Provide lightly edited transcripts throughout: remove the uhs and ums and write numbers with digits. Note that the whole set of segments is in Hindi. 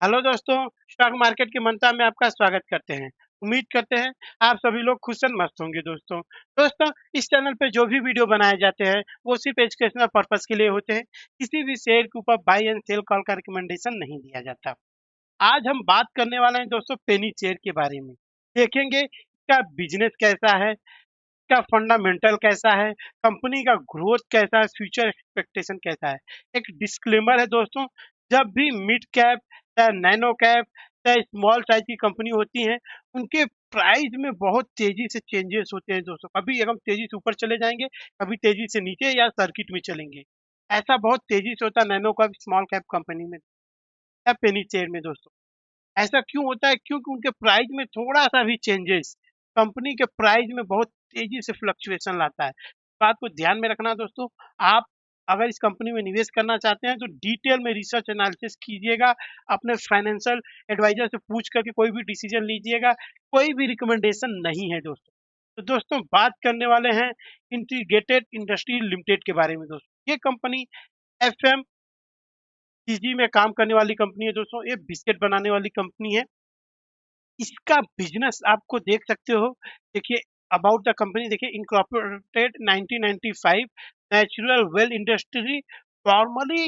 हेलो दोस्तों, स्टॉक मार्केट की मंत्रा में आपका स्वागत करते हैं। उम्मीद करते हैं आप सभी लोग खुश और मस्त होंगे दोस्तों। दोस्तों, इस चैनल पे जो भी वीडियो बनाए जाते हैं वो सिर्फ एजुकेशनल पर्पस के लिए होते हैं। किसी भी शेयर के ऊपर बाय एंड सेल कॉल का रिकमेंडेशन नहीं दिया जाता। आज हम बात करने वाले हैं दोस्तों पेनी शेयर के बारे में। देखेंगे इसका बिजनेस कैसा है, इसका फंडामेंटल कैसा है, कंपनी का ग्रोथ कैसा है, फ्यूचर एक्सपेक्टेशन कैसा है। एक डिस्क्लेमर है दोस्तों, जब भी मिड कैप चाहे नैनो कैप चाहे स्मॉल साइज की कंपनी होती हैं, उनके प्राइस में बहुत तेजी से चेंजेस होते हैं दोस्तों। कभी एकदम तेजी से ऊपर चले जाएंगे, कभी तेजी से नीचे या सर्किट में चलेंगे। ऐसा बहुत तेजी से होता है nano cap small cap company में या पेनी शेयर में दोस्तों। ऐसा क्यों होता है? क्योंकि उनके प्राइस में थोड़ा-सा भी चेंजेस कंपनी के प्राइस में बहुत तेज़ी से फ्लक्चुएशन लाता है। बात को ध्यान में रखना दोस्तों, आप अगर इस कंपनी में निवेश करना चाहते हैं तो डिटेल में रिसर्च एनालिसिस कीजिएगा, अपने फाइनेंशियल एडवाइज़र से पूछ कर के कोई भी डिसीज़न लीजिएगा, कोई भी रिकमेंडेशन नहीं है दोस्तों। तो दोस्तों बात करने वाले हैं इंटीग्रेटेड इंडस्ट्री लिमिटेड के बारे में दोस्तों। ये कंपनी एफएमसीजी में काम करने वाली कंपनी है दोस्तों, ये बिस्किट बनाने वाली कंपनी है। इसका बिजनेस आपको देख सकते हो। देखिए अबाउट द कंपनी देखिए incorporated 1995 natural well industry formally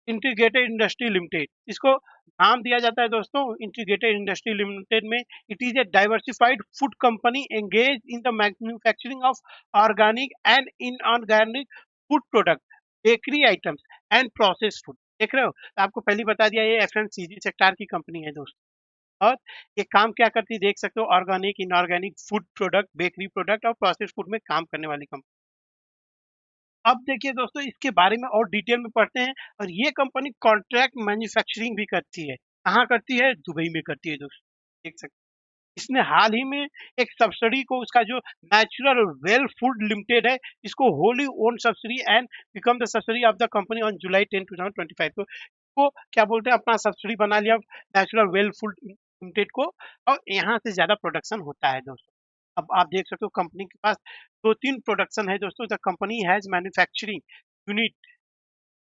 integrated industry limited. इसको नाम दिया जाता है दोस्तों इंटीग्रेटेड इंडस्ट्री लिमिटेड में। It is a diversified food company engage in the manufacturing of organic and inorganic food product, bakery items and processed food. देख रहे हो, तो आपको पहले बता दिया ये एफएमसीजी सेक्टर की कंपनी है दोस्तों। और ये काम क्या करती है देख सकते हो, organic inorganic food product, bakery product और प्रोसेस फूड में काम करने वाली कंपनी। अब देखिए दोस्तों इसके बारे में और डिटेल में पढ़ते हैं। और ये कंपनी कॉन्ट्रैक्ट मैन्युफैक्चरिंग भी करती है। कहाँ करती है? दुबई में करती है दोस्तों, देख सकते हैं। इसने हाल ही में एक सब्सिडी को, उसका जो नेचुरल वेल फूड लिमिटेड है, इसको Holi own subsidy and become the subsidy of the company on July 10 2025 को क्या बोलते हैं, अपना सब्सिडी बना लिया नेचुरल वेल फूड लिमिटेड को। और यहाँ से ज्यादा प्रोडक्शन होता है दोस्तों। अब आप देख सकते हो कंपनी के पास दो तीन प्रोडक्शन है दोस्तों। The company has manufacturing unit,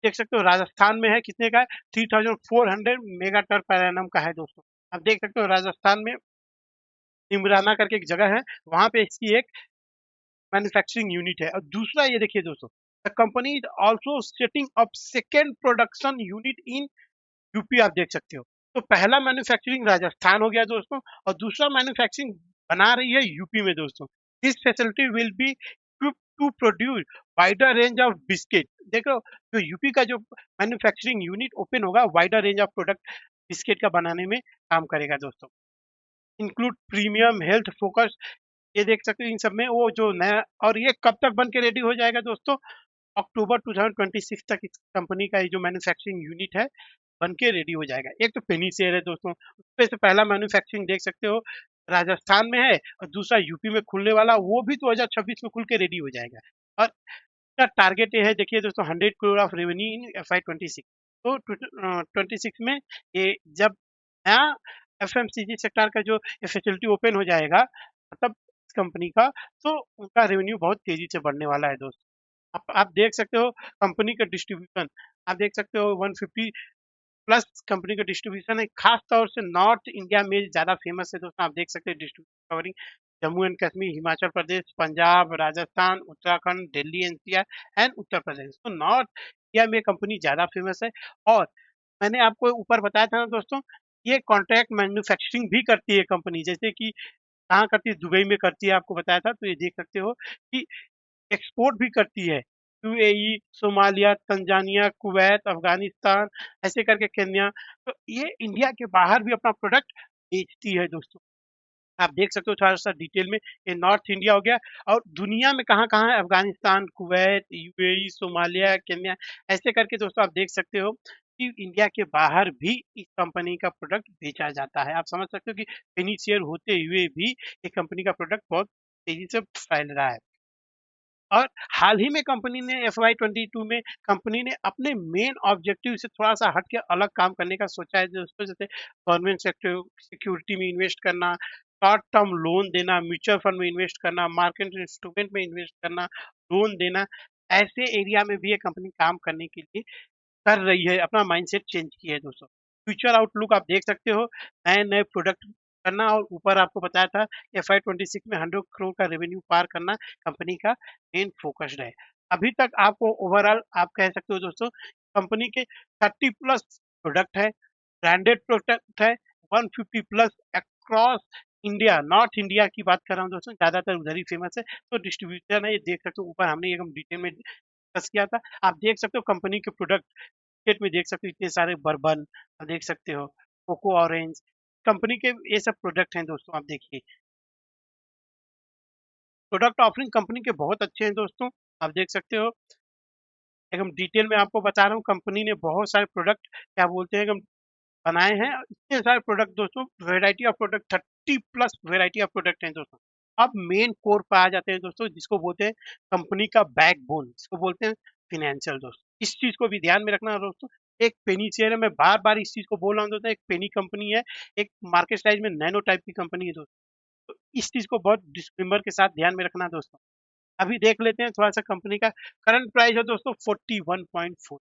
देख सकते हो राजस्थान में है। कितने का है? 3400 मेगा टन पर एनम का है दोस्तों। आप देख सकते हो राजस्थान में इमराना करके एक जगह है, वहां पे इसकी एक मैन्युफैक्चरिंग यूनिट है। और दूसरा ये देखिए दोस्तों, the company is also setting up second production unit in UP. आप देख सकते हो, तो पहला मैन्युफैक्चरिंग राजस्थान हो गया दोस्तों, और दूसरा मैन्युफैक्चरिंग बना रही है यूपी में दोस्तों। This facility will be to produce wider range of biscuit. देख लो, जो यूपी का जो मैन्युफैक्चरिंग यूनिट ओपन होगा, wider range of product biscuit का बनाने में काम करेगा दोस्तों। इंक्लूड प्रीमियम हेल्थ फोकस, ये देख सकते हो इन सब में वो जो नया। और ये कब तक बन के रेडी हो जाएगा दोस्तों? अक्टूबर 2026 तक इस कंपनी का ये जो मैन्युफैक्चरिंग यूनिट है बन के रेडी हो जाएगा। एक तो पेनी शेयर है दोस्तों, उसपे से पहला मैन्युफैक्चरिंग देख सकते हो राजस्थान में है, और दूसरा यूपी में खुलने वाला, वो भी 2026 में खुल के रेडी हो जाएगा। और इसका टारगेट ये है, देखिए दोस्तों, 100 crore of revenue in FY 26। तो 26 में ये जब नया एफएमसीजी सेक्टर का जो ये फैसिलिटी ओपन हो जाएगा, मतलब कंपनी का, तो उनका रेवेन्यू बहुत तेजी से बढ़ने वाला है दोस्तों। आप देख सकते हो कंपनी का डिस्ट्रीब्यूशन, आप देख सकते हो 150 प्लस कंपनी का डिस्ट्रीब्यूशन है। खास तौर से नॉर्थ इंडिया में ज़्यादा फेमस है दोस्तों। आप देख सकते हैं distribution covering Jammu and Kashmir, Himachal Pradesh, Punjab, Rajasthan, Uttarakhand, Delhi NCR and Uttar Pradesh. तो नॉर्थ इंडिया में कंपनी ज़्यादा फेमस है। और मैंने आपको ऊपर बताया था ना दोस्तों, ये कॉन्ट्रैक्ट मैन्युफैक्चरिंग भी करती है कंपनी। जैसे कि कहाँ करती है? दुबई में करती है, आपको बताया था। तो ये देख सकते हो कि एक्सपोर्ट भी करती है। UAE, Somalia, Tanzania, Kuwait, Afghanistan, ऐसे करके केन्या। तो ये इंडिया के बाहर भी अपना प्रोडक्ट बेचती है दोस्तों। आप देख सकते हो थोड़ा सा डिटेल में, ये नॉर्थ इंडिया हो गया। और दुनिया में कहाँ कहाँ है? Afghanistan, Kuwait, UAE, Somalia, Kenya, ऐसे करके दोस्तों आप देख सकते हो कि इंडिया के बाहर भी इस कंपनी का प्रोडक्ट बेचा जाता है। आप समझ सकते हो कि बेनिफिशियर होते हुए भी ये कंपनी का प्रोडक्ट बहुत तेजी से फैल रहा है। और हाल ही में कंपनी ने FY 22 में कंपनी ने अपने मेन ऑब्जेक्टिव से थोड़ा सा हट के अलग काम करने का सोचा है दोस्तों। जैसे गवर्नमेंट सेक्टर सिक्योरिटी में इन्वेस्ट करना, शॉर्ट टर्म लोन देना, म्यूचुअल फंड में इन्वेस्ट करना, मार्केट इंस्ट्रूमेंट में इन्वेस्ट करना, लोन देना। ऐसे एरिया में भी ये कंपनी काम करने के लिए कर रही है, अपना माइंडसेट चेंज किया है दोस्तों। फ्यूचर आउटलुक आप देख सकते हो, नए-नए प्रोडक्ट करना और ऊपर आपको बताया था FY 26 में 100 करोड़ का रेवेन्यू पार करना कंपनी का मेन फोकस्ड है। अभी तक आपको ओवरऑल आप कह सकते हो दोस्तों, कंपनी के 30 प्लस प्रोडक्ट है, ब्रांडेड प्रोडक्ट है, 150 plus across India, north India की बात कर रहा हूँ दोस्तों, ज़्यादातर उधर ही फेमस है। तो डिस्ट्रीब्यूटर है, ये देख सकते हो ऊपर हमने एकदम डिटेल में डिस्कस किया था। आप देख सकते हो कंपनी के प्रोडक्ट मार्केट में देख सकते हो इतने सारे बर्बन देख सकते हो, कोको ऑरेंज, कंपनी के ये सब प्रोडक्ट हैं दोस्तों। आप देखिए प्रोडक्ट ऑफरिंग कंपनी के बहुत अच्छे हैं दोस्तों, आप देख सकते हो एकदम डिटेल में आपको बता रहा हूँ। कंपनी ने बहुत सारे प्रोडक्ट क्या बोलते हैं एकदम बनाए हैं, इतने सारे प्रोडक्ट दोस्तों, variety of product 30 plus variety of product हैं दोस्तों। अब मेन कोर पे आ जाते हैं दोस्तों, जिसको बोलते हैं कंपनी का बैकबोन, जिसको बोलते हैं फिनेंशियल दोस्तों। इस चीज को भी ध्यान में रखना दोस्तों। एक पेनी शेयर है, मैं बार बार इस चीज को बोल रहा हूँ दोस्तों, एक पेनी कंपनी है, एक मार्केट साइज में नैनो टाइप की कंपनी है दोस्तों। तो इस चीज को बहुत डिस्क्लेमर के साथ ध्यान में रखना दोस्तों। अभी देख लेते हैं थोड़ा सा कंपनी का करंट प्राइस है दोस्तों 41.4।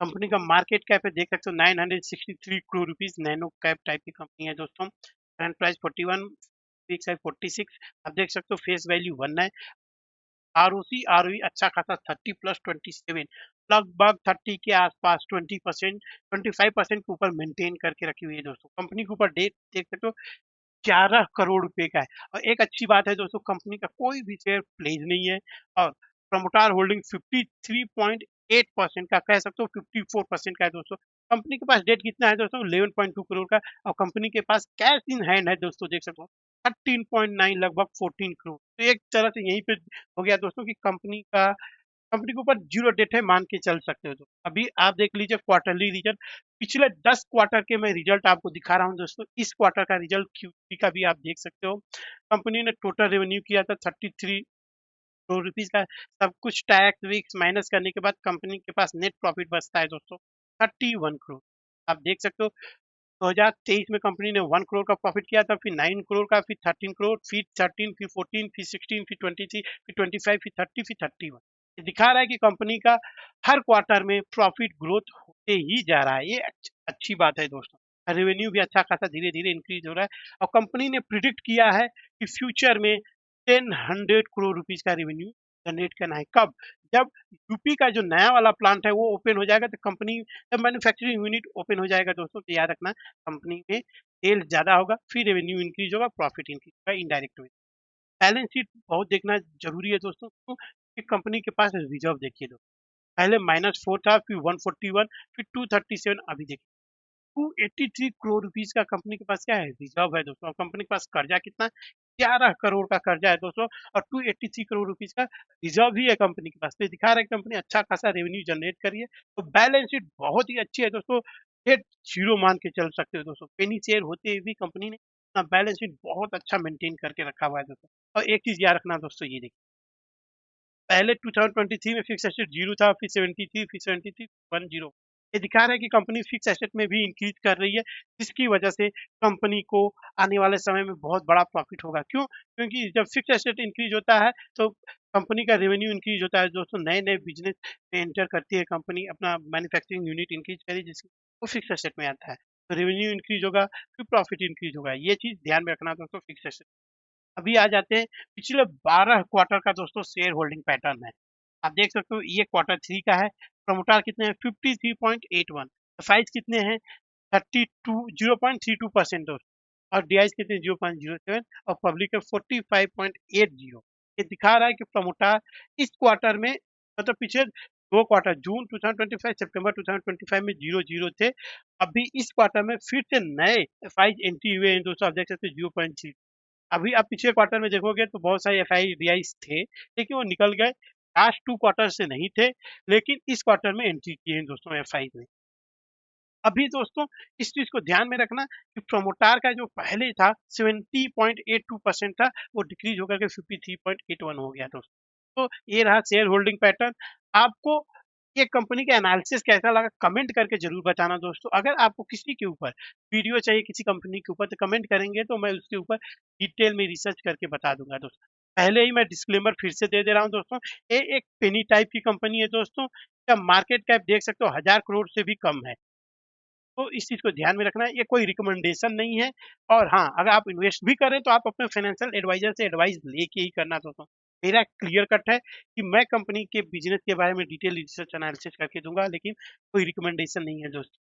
कंपनी का मार्केट कैप है देख सकते हो 963 crore rupees, nano cap type की कंपनी है दोस्तों। करंट प्राइस 41, फिक्स है 46। आप देख सकते हो फेस वैल्यू 1 है। आरओसी आरओई अच्छा खासा 30 प्लस 27, लगभग 30 के आसपास 20%, 25% के ऊपर मेंटेन करके रखी हुई है दोस्तों। कंपनी के ऊपर डेट देख सकते हो 11 करोड़ रुपए का है। और एक अच्छी बात है दोस्तों, कंपनी का कोई भी शेयर प्लेज नहीं है और प्रमोटर होल्डिंग 53.8% का, कह सकते हो 54% का है दोस्तों। कंपनी के पास डेट कितना है दोस्तों 11.2 करोड़ का, और कंपनी के पास कैश इन हैंड है दोस्तों देख सकते हो 13.9, लगभग 14 करोड़। तो एक तरह से यहीं पे हो गया दोस्तों कि कंपनी के ऊपर जीरो डेट है, मान के चल सकते हो। तो अभी आप देख लीजिए क्वार्टरली रिजल्ट, पिछले 10 क्वार्टर के मैं रिजल्ट आपको दिखा रहा हूँ दोस्तों। इस क्वार्टर का रिजल्ट Q3 का भी आप देख सकते हो। कंपनी ने टोटल रेवेन्यू किया था 33 करोड़ रुपीज का। सब कुछ टैक्स विक्स माइनस करने के बाद कंपनी के पास नेट प्रॉफिट बचता है दोस्तों 31 करोड़। आप देख सकते हो 2023 में कंपनी ने 1 करोड़ का प्रॉफिट किया था, फिर 9 करोड़ का, फिर 13 करोड़, फिर 13, फिर 14, फिर 16, फिर 23, फिर 25, फिर 30, फिर 31। ये दिखा रहा है कि कंपनी का हर क्वार्टर में प्रॉफिट ग्रोथ होते ही जा रहा है। ये अच्छी बात है दोस्तों। रेवेन्यू भी अच्छा खासा धीरे धीरे इंक्रीज हो रहा है और कंपनी ने प्रिडिक्ट किया है कि फ्यूचर में 10 करोड़ रुपीज का रेवेन्यू जनरेट करना है। कब? जब यूपी का जो नया वाला प्लांट है वो ओपन हो जाएगा, तो कंपनी जब मैन्युफैक्चरिंग यूनिट ओपन हो जाएगा दोस्तों, तो याद रखना कंपनी में सेल्स ज्यादा होगा, फिर रेवेन्यू इंक्रीज होगा, प्रॉफिट इंक्रीज होगा इनडायरेक्ट वे। बैलेंस शीट बहुत देखना जरूरी है दोस्तों, कि कंपनी के पास रिजर्व देखिए दोस्तों। पहले -4 था, फिर 141, फिर 237, अभी देखिए 283 करोड़ रुपीस का कंपनी के पास क्या है रिजर्व है दोस्तों। कंपनी के पास कर्जा कितना है? 11 करोड़ का कर्जा है दोस्तों, और 283 करोड़ रुपीस का रिजर्व भी है कंपनी के पास। तो ये दिखा रहा है कंपनी अच्छा खासा रेवेन्यू जनरेट कर रही है। तो बैलेंस शीट बहुत ही अच्छी है दोस्तों, डेट जीरो मान के चल सकते हो दोस्तों। पेनी शेयर होते हुए भी कंपनी ने अपना बैलेंस शीट बहुत अच्छा मेंटेन करके रखा हुआ है दोस्तों। और एक चीज याद रखना दोस्तों, ये देखिए पहले 2023 में फिक्स एसेट जीरो था, फिर 73, फिर 73, 10। ये दिखा रहा है कि कंपनी फिक्स एसेट में भी इंक्रीज कर रही है, जिसकी वजह से कंपनी को आने वाले समय में बहुत बड़ा प्रॉफिट होगा। क्यों? क्योंकि जब फिक्स एसेट इंक्रीज होता है तो कंपनी का रेवेन्यू इंक्रीज होता है दोस्तों। नए नए बिजनेस में एंटर करती है कंपनी, अपना मैन्युफैक्चरिंग यूनिट इंक्रीज करी, जिसकी वो फिक्स एसेट में आता है। तो रेवेन्यू इंक्रीज होगा, फिर प्रॉफिट इंक्रीज होगा। ये चीज ध्यान में रखना दोस्तों फिक्स एसेट। अभी आ जाते हैं पिछले 12 क्वार्टर का दोस्तों शेयर होल्डिंग पैटर्न है। आप देख सकते हो ये क्वार्टर 3 का है। प्रमोटर कितने हैं 53.81, साइज कितने हैं 0.32% दोस्तों, और डीआईस कितने 0.07, और पब्लिक है 45.80। ये दिखा रहा है कि प्रमोटर इस क्वार्टर में, मतलब पिछले दो क्वार्टर जून 2025 सितंबर 2025 में 0 थे। अभी इस क्वार्टर में फिर से नए साइज एंट्री हुए हैं दोस्तों। आप देख सकते हो 0.3। अभी आप पिछले क्वार्टर में देखोगे तो बहुत सारे एफ आई डी आई थे, लेकिन वो निकल गए। लास्ट 2 क्वार्टर से नहीं थे, लेकिन इस क्वार्टर में एंट्री किए हैं दोस्तों एफ आई ने। अभी दोस्तों इस चीज को ध्यान में रखना कि प्रोमोटार का जो पहले था 70.82% था, वो डिक्रीज होकर के 53.81 हो गया दोस्तों। तो ये रहा शेयर होल्डिंग पैटर्न। आपको ये कंपनी का एनालिसिस कैसा लगा कमेंट करके जरूर बताना दोस्तों। अगर आपको किसी के ऊपर वीडियो चाहिए किसी कंपनी के ऊपर, तो कमेंट करेंगे तो मैं उसके ऊपर डिटेल में रिसर्च करके बता दूंगा दोस्तों। पहले ही मैं डिस्क्लेमर फिर से दे रहा हूँ दोस्तों, ये एक पेनी टाइप की कंपनी है दोस्तों। इसका मार्केट कैप देख सकते हो 1000 करोड़ से भी कम है। तो इस चीज़ को ध्यान में रखना है, ये कोई रिकमेंडेशन नहीं है। और हाँ, अगर आप इन्वेस्ट भी करें तो आप अपने फाइनेंशियल एडवाइज़र से एडवाइस लेके ही करना दोस्तों। मेरा क्लियर कट है कि मैं कंपनी के बिज़नेस के बारे में डिटेल रिसर्च एनालिसिस करके दूँगा, लेकिन कोई रिकमेंडेशन नहीं है दोस्तों।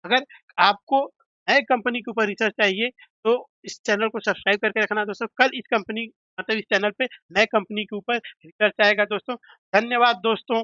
अगर आपको नए कंपनी के ऊपर रिसर्च चाहिए तो इस चैनल को सब्सक्राइब करके रखना दोस्तों। कल इस कंपनी मतलब इस चैनल पे नए कंपनी के ऊपर रिसर्च आएगा दोस्तों। धन्यवाद दोस्तों।